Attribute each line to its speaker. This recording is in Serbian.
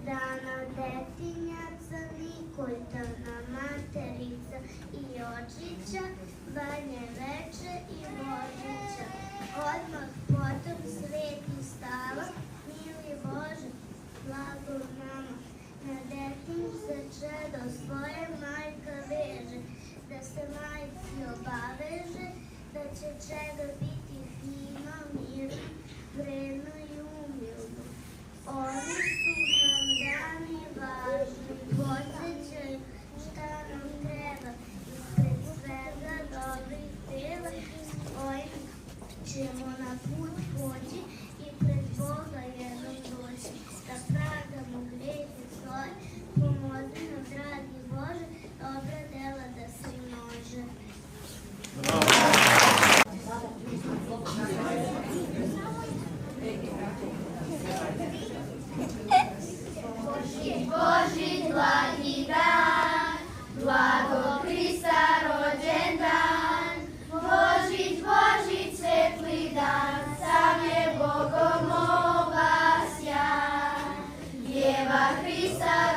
Speaker 1: Dana detinjaca, Nikojtana materica i očića, Banje veče i Božića. Odmah potom Sveti Sava, mili Bože, blago nama. Na detinjce čedo svoje majka veže, da se majci obaveže, da će čedo biti fino, mirno, vredno i umilno. Oni su nam dani važni, podsjećaju šta nam treba, ispred svega dobrih dela, svojim ćemo na put poći i pred Boga jednom doći, da pravdamo grehe svoje, pomozi nam, dragi Bože, dobra dela da se množe.
Speaker 2: Božić, blagi dan, blago Hrista rođen dan. Božić, Božić, svetli dan, sam je Bogom obasjan. Djeva Hrista